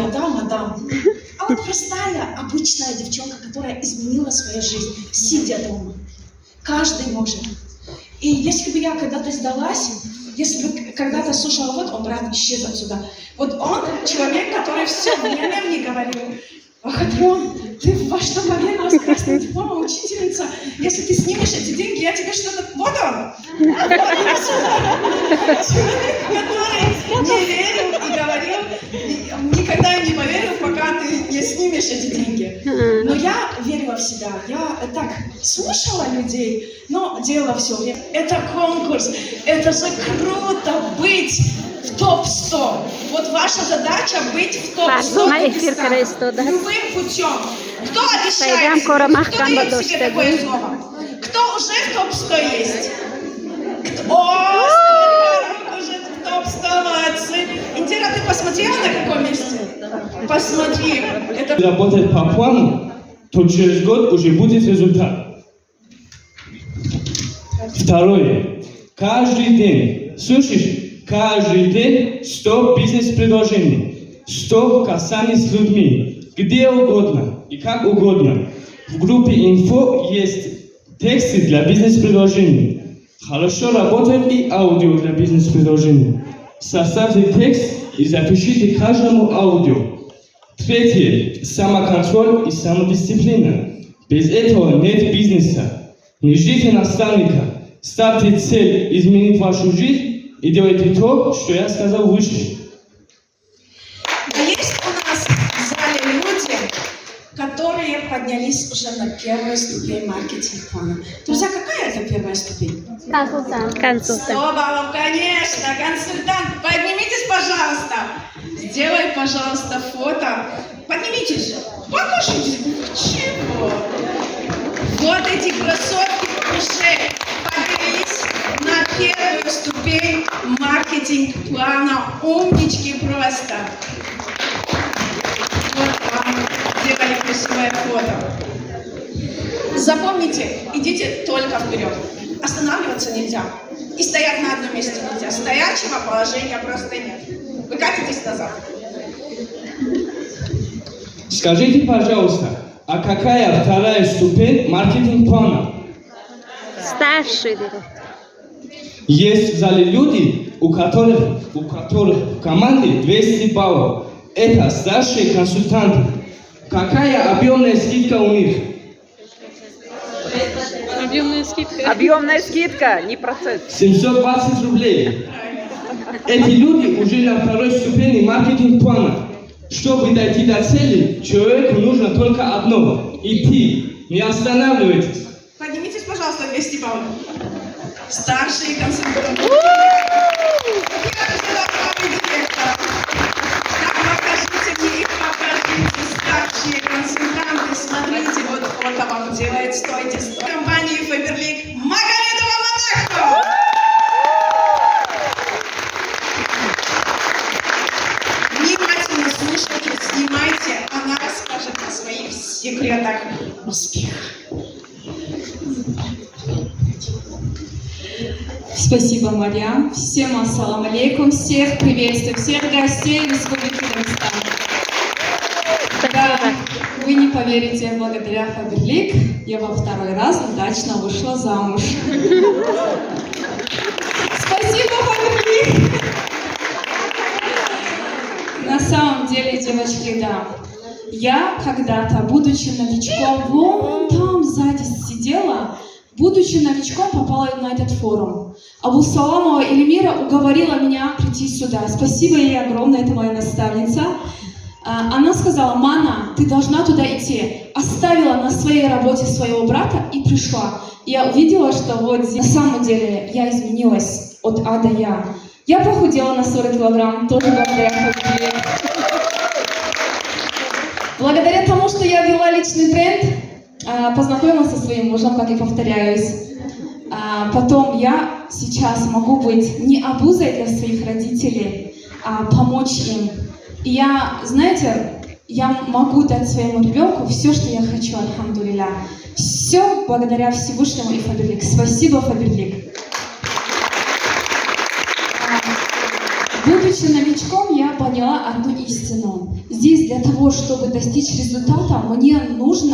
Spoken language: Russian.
знаю, да, мадам. А вот простая, обычная девчонка, которая изменила свою жизнь, сидя дома. Каждый может. И если бы я когда-то сдалась, если бы когда-то слушала, вот он, брат, исчез отсюда. Вот он человек, который все время мне говорил: Ахатрон, ты во что поверила с красным дипломом, учительница? Если ты снимешь эти деньги, я тебе что-то... Вот он! Человек, который не верил и говорил, никогда не поверил, пока ты не снимешь эти деньги. Но я верила в себя. Я так слушала людей, но делала все время. Это конкурс. Это же круто быть в топ-100. Вот ваша задача быть в топ-100 любым путем. Кто обещает? Кто дает себе такое слово? Кто уже в топ-100 есть? О, уже в топ-100, молодцы. Интересно, ты посмотрела, на каком месте? Посмотри. Это... Работать по плану, то через год уже будет результат. Второе. Каждый день, слышишь, каждый день 100 бизнес-предложений, 100 касаний с людьми, где угодно и как угодно. В группе инфо есть тексты для бизнес-предложений. Хорошо работает и аудио для бизнес-предложений. Составьте текст и запишите каждому аудио. Третье. Самоконтроль и самодисциплина. Без этого нет бизнеса. Не ждите наставника. Ставьте цель изменить вашу жизнь и делайте то, что я сказал выше. А есть у нас в зале люди, которые поднялись уже на первую ступень маркетинг-плана. Друзья, какая это первая ступень? Консультант. 100 баллов, конечно, консультант. Поднимитесь, пожалуйста. Сделай, пожалуйста, фото. Поднимитесь. Покажите. Чего? Вот эти красотки уже поднялись на первую ступень маркетинг-плана. Умнички просто. Вот вам сделали красивое фото. Запомните, идите только вперед. Останавливаться нельзя. И стоять на одном месте нельзя. Стоячего положения просто нет. Вы катитесь назад. Скажите, пожалуйста, а какая вторая ступень маркетинг-плана? Старший. Есть в зале люди, у которых в команде 200 баллов. Это старшие консультанты. Какая объемная скидка у них? Объемная скидка, не процент. 720 рублей. Эти люди уже на второй ступени маркетинг-плана. Чтобы дойти до цели, человеку нужно только одно – идти. Не останавливайтесь. Поднимитесь, пожалуйста, 200 баллов. Старшие консультанты. Покажите мне их, покажите. Старшие консультанты. Смотрите, вот фото вам делает. Стойте, стойте. Компании Faberlic Магомедова Монахова. Внимательно слушайте, снимайте. Она расскажет о своих секретах успеха. Спасибо, Марьям. Всем ассалам алейкум. Всех приветствую, всех гостей Республики Дагестан. Да, вы не поверите, благодаря Faberlic я во второй раз удачно вышла замуж. Спасибо, Faberlic! На самом деле, девочки, да. Я когда-то, будучи новичком, вон там сзади сидела, будучи новичком, попала на этот форум. Абу Саламова Эльмира уговорила меня прийти сюда. Спасибо ей огромное, это моя наставница. Она сказала: Мана, ты должна туда идти. Оставила на своей работе своего брата и пришла. Я увидела, что вот здесь, на самом деле я изменилась от А до Я. Я похудела на 40 килограмм, тоже благодаря Faberlic. Благодаря тому, что я вела личный бренд, познакомилась со своим мужем, как и повторяюсь. Потом я сейчас могу быть не обузой для своих родителей, а помочь им. И я, знаете, я могу дать своему ребенку все, что я хочу, альхамдулилля. Все благодаря Всевышнему и Faberlic. Спасибо, Faberlic. Будучи Будучи новичком, я поняла одну истину. Здесь для того, чтобы достичь результата, мне нужно